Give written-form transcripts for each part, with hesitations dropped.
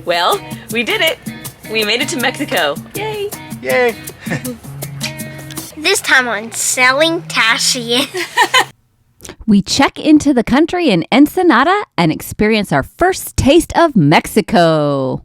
Well, we did it. We made it to Mexico. Yay! Yay! This time on Selling Tashi. We check into the country in Ensenada and experience our first taste of Mexico.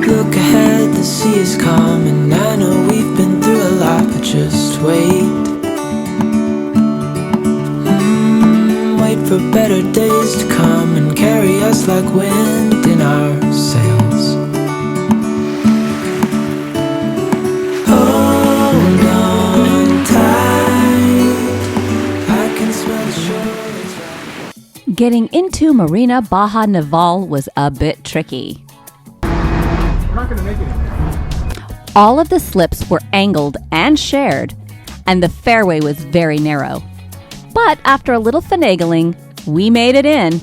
Look ahead, the sea is calm, and I know we've been through a lot, but just wait. Wait for better days to come and carry us like wind in our sails. Hold on tight, I can smell shores right. Getting into Marina, Baja Naval was a bit tricky. We're not going to make it in there. All of the slips were angled and shared, and the fairway was very narrow. But after a little finagling, we made it in.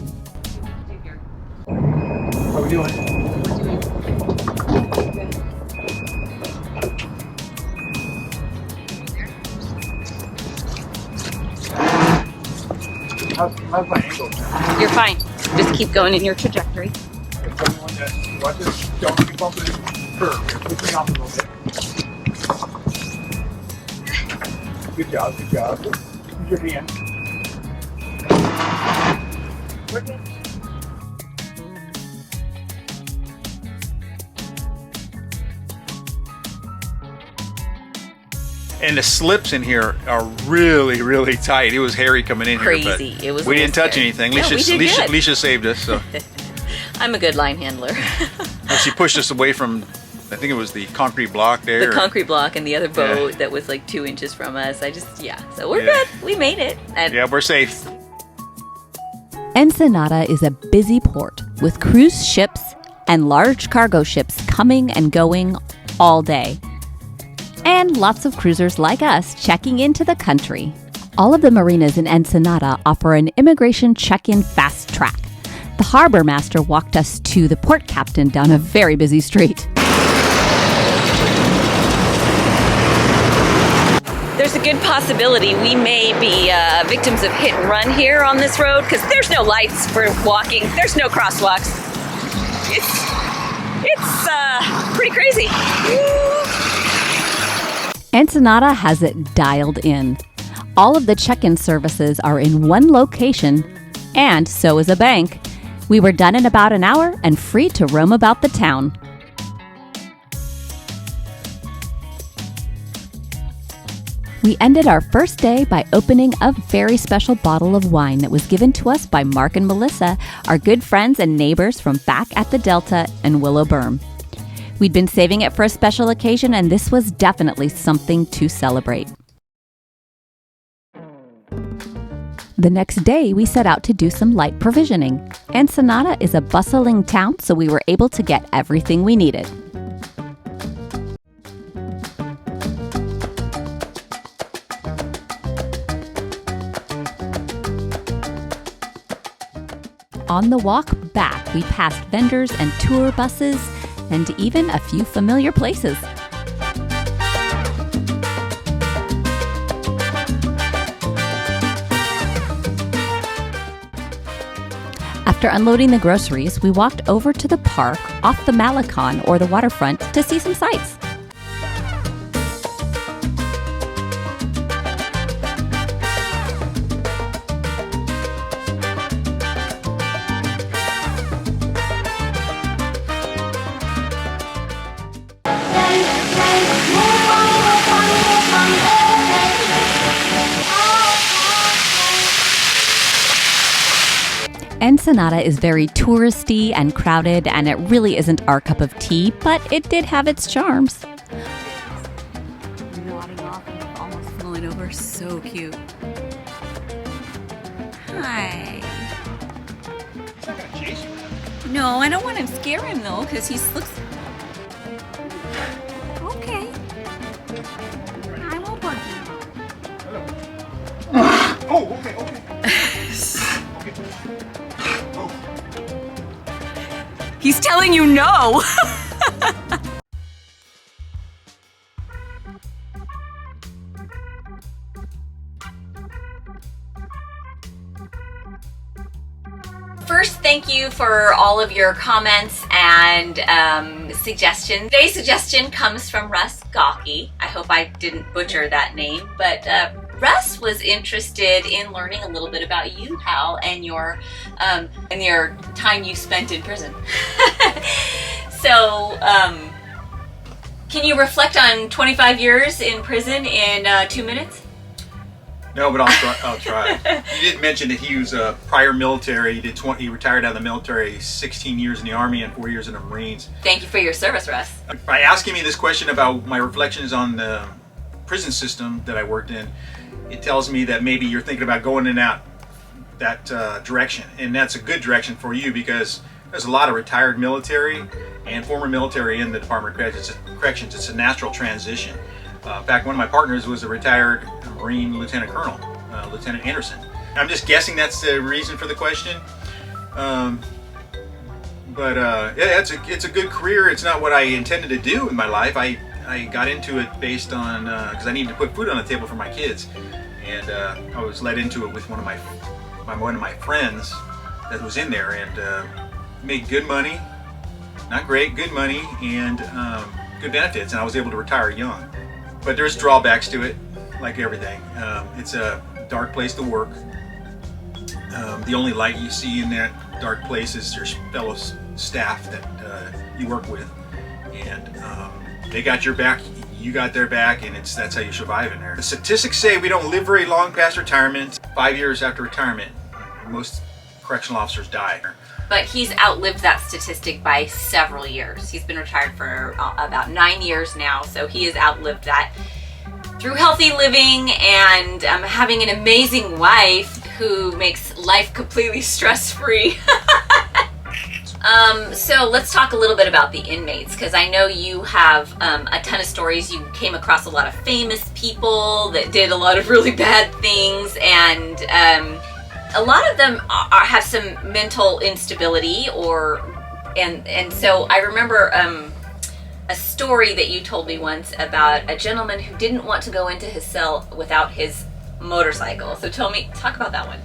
How are we doing? How's my angle now? You're fine. Just keep going in your trajectory. Okay, tell me when to watch this. Don't keep bumping this curve. Push me off a little bit. Good job, good job. Use your hand. And the slips in here are really, really tight. It was hairy coming in Crazy. here, but It was we a didn't little touch scary. anything. No, we did good. Leisha saved us. So I'm a good line handler. and she pushed us away from, I think it was the concrete block there. The concrete block and the other boat that was like 2 inches from us. So we're Yeah. good. We made it. And Yeah, we're safe. Ensenada is a busy port with cruise ships and large cargo ships coming and going all day. And lots of cruisers like us checking into the country. All of the marinas in Ensenada offer an immigration check-in fast track. The harbor master walked us to the port captain down a very busy street. there's a good possibility we may be victims of hit and run here on this road because there's no lights for walking. There's no crosswalks. It's pretty crazy. Ensenada has it dialed in. All of the check-in services are in one location, and so is a bank. We were done in about an hour and free to roam about the town. We ended our first day by opening a very special bottle of wine that was given to us by Mark and Melissa, our good friends and neighbors from back at the Delta and Willow Berm. We'd been saving it for a special occasion, and this was definitely something to celebrate. The next day, we set out to do some light provisioning. Ensenada is a bustling town, so we were able to get everything we needed. On the walk back, we passed vendors and tour buses, and even a few familiar places. After unloading the groceries, we walked over to the park off the Malecon or the waterfront to see some sights. Ensenada is very touristy and crowded, and it really isn't our cup of tea, but it did have its charms. Nodding off and almost falling over. So cute. Hi. He's not gonna chase you. No, I don't want to scare him though, because he looks. Okay. I won't bug you. Oh, okay. He's telling you no. First, thank you for all of your comments and suggestions. Today's suggestion comes from Russ Gawkey. I hope I didn't butcher that name, but Russ was interested in learning a little bit about you, Hal, and your time you spent in prison. So, can you reflect on 25 years in prison in 2 minutes? No, but I'll try. You did mention that he was prior military. He retired out of the military, 16 years in the Army and 4 years in the Marines. Thank you for your service, Russ. By asking me this question about my reflections on the prison system that I worked in, it tells me that maybe you're thinking about going in that direction. And that's a good direction for you because there's a lot of retired military and former military in the Department of Corrections. It's a natural transition. In fact, one of my partners was a retired Marine Lieutenant Colonel, Lieutenant Anderson. I'm just guessing that's the reason for the question. Yeah, it's a good career. It's not what I intended to do in my life. I got into it based on, because I needed to put food on the table for my kids. And I was led into it with one of my friends that was in there and made good money, not great, good money, and good benefits. And I was able to retire young. But there's drawbacks to it, like everything. It's a dark place to work. The only light you see in that dark place is your fellow staff that you work with. And they got your back, you got their back, and that's how you survive in there. The statistics say we don't live very long past retirement. 5 years after retirement, most correctional officers die. But he's outlived that statistic by several years. He's been retired for about 9 years now, so he has outlived that through healthy living and having an amazing wife who makes life completely stress-free. So let's talk a little bit about the inmates, because I know you have a ton of stories. You came across a lot of famous people that did a lot of really bad things, and a lot of them have some mental instability, and so I remember a story that you told me once about a gentleman who didn't want to go into his cell without his motorcycle. So talk about that one.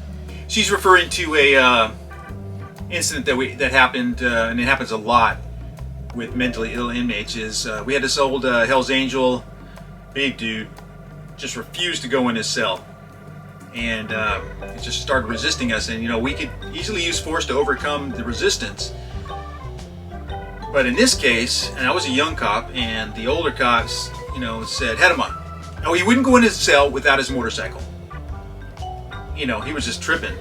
She's referring to a incident that happened, and it happens a lot with mentally ill inmates. Is we had this old Hell's Angel, big dude, just refused to go in his cell. And it just started resisting us, and we could easily use force to overcome the resistance. But in this case, and I was a young cop, and the older cops, said, "Head him up." No, he wouldn't go in his cell without his motorcycle. He was just tripping.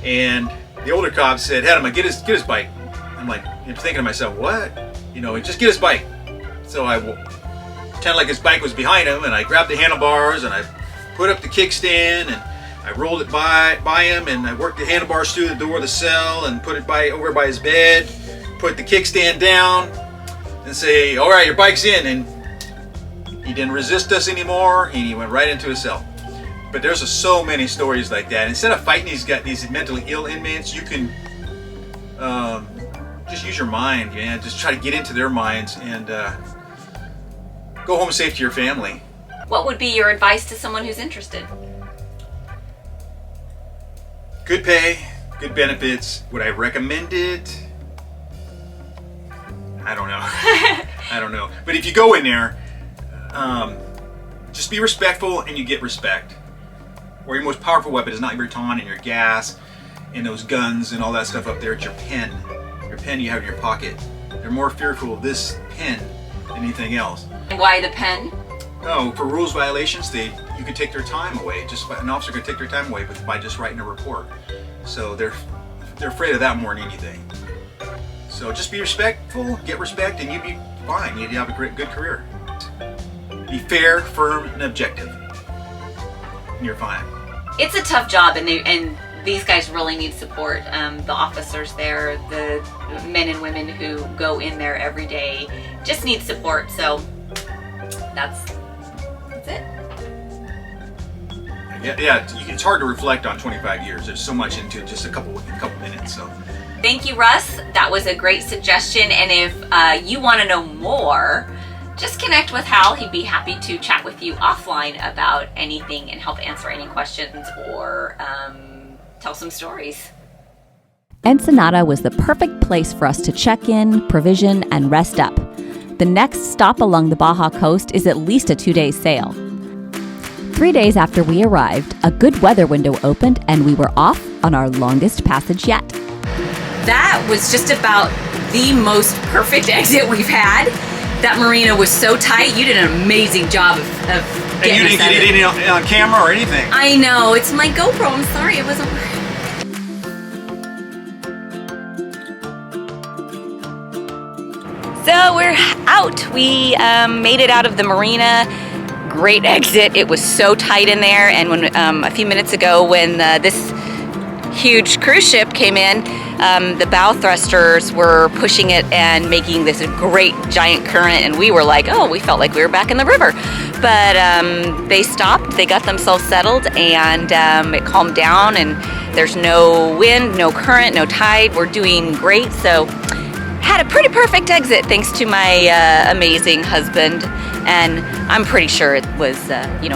And the older cop said, "Head him up, get his bike." I'm like, thinking to myself, what? Just get his bike. So I pretended like his bike was behind him, and I grabbed the handlebars, and I put up the kickstand, and I rolled it by him, and I worked the handlebars through the door of the cell and put it over by his bed, put the kickstand down, and say, "All right, your bike's in." And he didn't resist us anymore, and he went right into his cell. But there's so many stories like that. Instead of fighting these mentally ill inmates, you can just use your mind, man. Just try to get into their minds and go home safe to your family. What would be your advice to someone who's interested? Good pay, good benefits. Would I recommend it? I don't know. I don't know. But if you go in there, just be respectful and you get respect. Or your most powerful weapon is not your baton and your gas and those guns and all that stuff up there. It's your pen. Your pen you have in your pocket. They're more fearful of this pen than anything else. And why the pen? Oh, for rules violations, you could take their time away. An officer could take their time away by just writing a report. So they're afraid of that more than anything. So just be respectful, get respect, and you'd be fine. You'd have a good career. Be fair, firm, and objective, and you're fine. It's a tough job, and these guys really need support. The officers there, the men and women who go in there every day, just need support. So that's it. I Yeah, it's hard to reflect on 25 years. There's so much into just a couple minutes. So, thank you, Russ. That was a great suggestion. And if you want to know more, just connect with Hal. He'd be happy to chat with you offline about anything and help answer any questions or tell some stories. Ensenada was the perfect place for us to check in, provision, and rest up. The next stop along the Baja Coast is at least a 2-day sail. 3 days after we arrived, a good weather window opened and we were off on our longest passage yet. That was just about the most perfect exit we've had. That marina was so tight. You did an amazing job of getting us out. And you didn't get any on camera or anything. I know. It's my GoPro. I'm sorry. It wasn't working. So we're out. We made it out of the marina. Great exit. It was so tight in there. And when a few minutes ago, when this huge cruise ship came in, the bow thrusters were pushing it and making this great giant current. And we were like, oh, we felt like we were back in the river. But they stopped. They got themselves settled, and it calmed down. And there's no wind, no current, no tide. We're doing great. So had a pretty perfect exit thanks to my amazing husband, and I'm pretty sure it was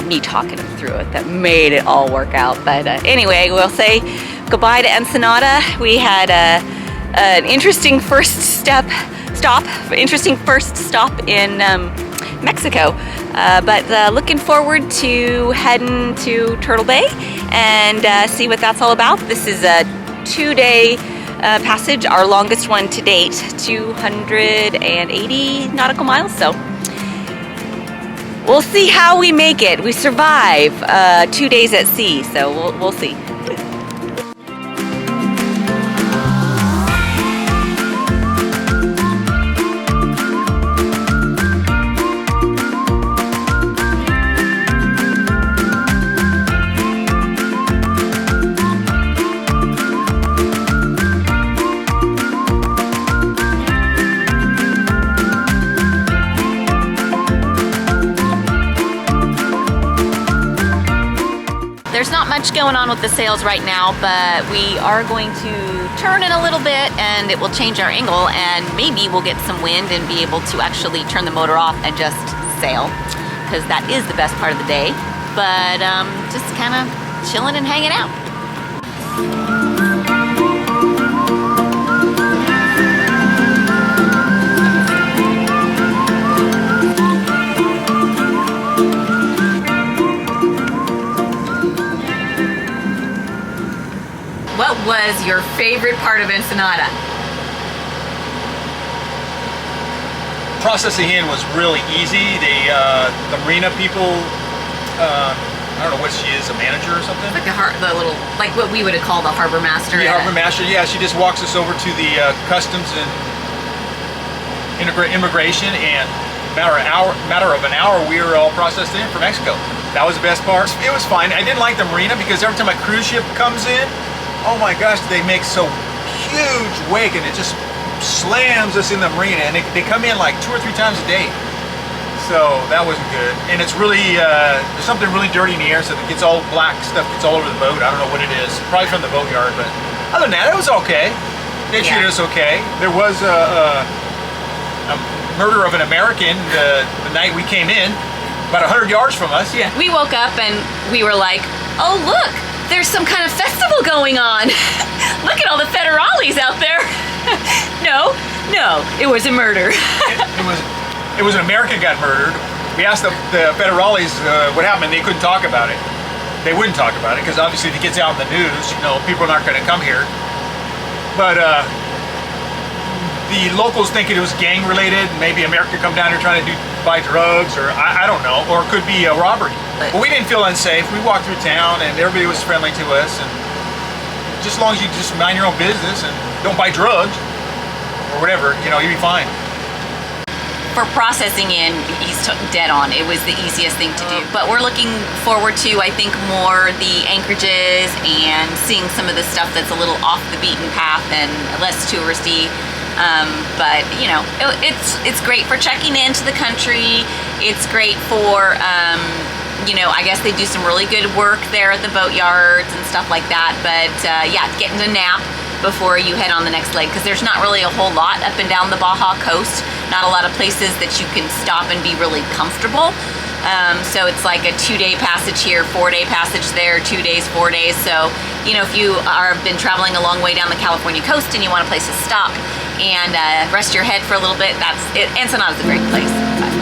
me talking him through it that made it all work out. But anyway, we'll say goodbye to Ensenada. We had an interesting first stop in Mexico, but looking forward to heading to Turtle Bay and see what that's all about. This is a 2-day passage, our longest one to date, 280 nautical miles. So we'll see how we make it. We survive 2 days at sea, so we'll see. There's not much going on with the sails right now, but we are going to turn in a little bit and it will change our angle, and maybe we'll get some wind and be able to actually turn the motor off and just sail, because that is the best part of the day. But just kind of chilling and hanging out. What was your favorite part of Ensenada? Processing in was really easy. The marina people, I don't know what she is, a manager or something? Like the little, like what we would call the harbor master. The harbor master, yeah. She just walks us over to the customs and immigration, and matter of an hour, we were all processed in for Mexico. That was the best part. It was fine. I didn't like the marina because every time a cruise ship comes in, oh my gosh, they make so huge wake, and it just slams us in the marina, and they come in like 2 or 3 times a day. So that wasn't good. And it's really, there's something really dirty in the air, so it gets all black stuff gets all over the boat. I don't know what it is. Probably from the boatyard, but other than that, it was okay. They treated us okay. There was a murder of an American the night we came in, about 100 yards from us. Yeah. We woke up and we were like, oh look, there's some kind of festival going on. Look at all the federales out there. No, it was a murder. It was an American got murdered. We asked the federales what happened. They couldn't talk about it. They wouldn't talk about it because obviously if it gets out in the news, people aren't going to come here. But the locals think it was gang related. Maybe America come down here trying to buy drugs, or I don't know, or it could be a robbery. But we didn't feel unsafe. We walked through town and everybody was friendly to us, and just as long as you just mind your own business and don't buy drugs or whatever, you'll be fine. For processing in, he's dead on. It was the easiest thing to do. But we're looking forward to, I think, more the anchorages and seeing some of the stuff that's a little off the beaten path and less touristy. But it's great for checking into the country. It's great for I guess they do some really good work there at the boat yards and stuff like that. But yeah, getting a nap before you head on the next leg, because there's not really a whole lot up and down the Baja Coast. Not a lot of places that you can stop and be really comfortable. So it's like a 2-day passage here, 4-day passage there, 2 days, 4 days. So, if you have been traveling a long way down the California coast and you want a place to stop and rest your head for a little bit, that's it. Ensenada's a great place. But.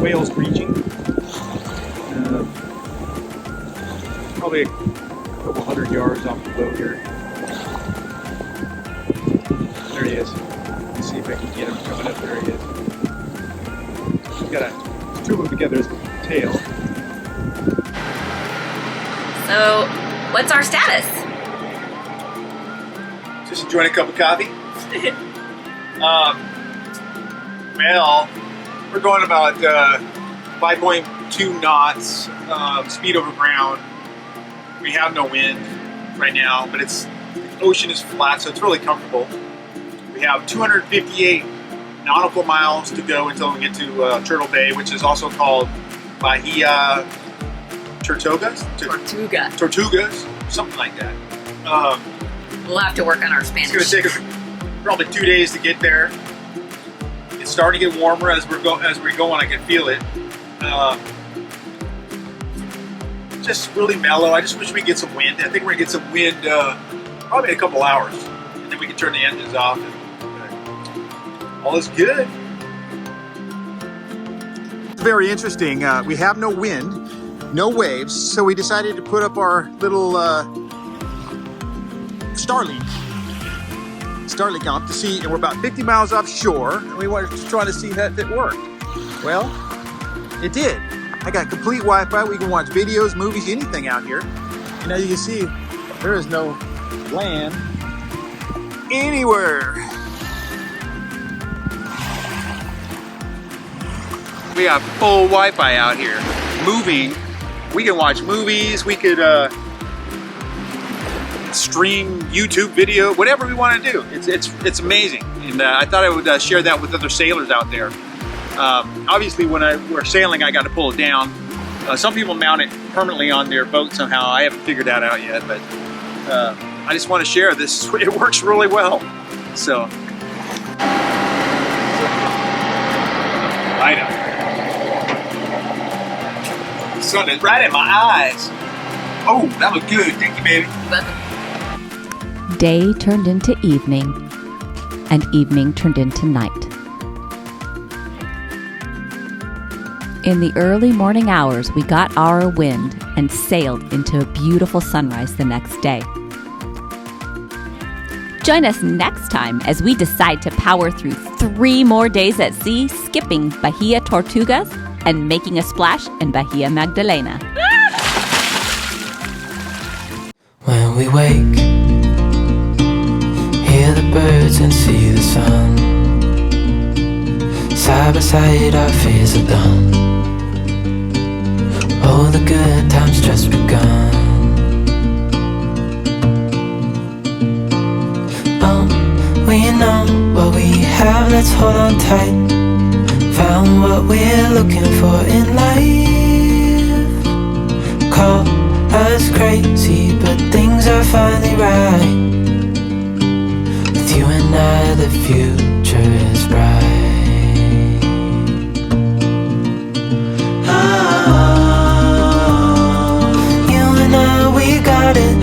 Whales breaching. Probably a couple hundred yards off the boat here. There he is. Let's see if I can get him coming up. There he is. We've got two of them together as a tail. So, what's our status? Just enjoying a cup of coffee. Well, we're going about 5.2 knots speed over ground. We have no wind right now, but the ocean is flat, so it's really comfortable. We have 258 nautical miles to go until we get to Turtle Bay, which is also called Bahia Tortugas, something like that. We'll have to work on our Spanish. It's going to take us probably 2 days to get there. It's starting to get warmer as we're going. I can feel it. Just really mellow. I just wish we could get some wind. I think we're gonna get some wind probably in a couple hours, and then we can turn the engines off. And all is good. It's very interesting. We have no wind, no waves, so we decided to put up our little Starlink up to see, and we're about 50 miles offshore, and we wanted to try to see if it worked. Well, it did. I got complete Wi-Fi. We can watch videos, movies, anything out here. And as you can see, there is no land anywhere. We got full Wi-Fi out here. Moving. We can watch movies. We could stream YouTube video, whatever we want to do. It's amazing, and I thought I would share that with other sailors out there. Obviously, when we're sailing, I got to pull it down. Some people mount it permanently on their boat somehow. I haven't figured that out yet, but I just want to share this. It works really well. So, light up. The sun is right in my eyes. Oh, that was good. Thank you, baby. Day turned into evening, and evening turned into night. In the early morning hours, we got our wind and sailed into a beautiful sunrise the next day. Join us next time as we decide to power through 3 more days at sea, skipping Bahia Tortugas and making a splash in Bahia Magdalena. When we wake, hear the birds and see the sun. Side by side our fears are done. Oh, the good times just begun. Oh, we know what we have, let's hold on tight. Found what we're looking for in life. Call us crazy, but things are finally right. With you and I, the future is bright. You and I, we got it.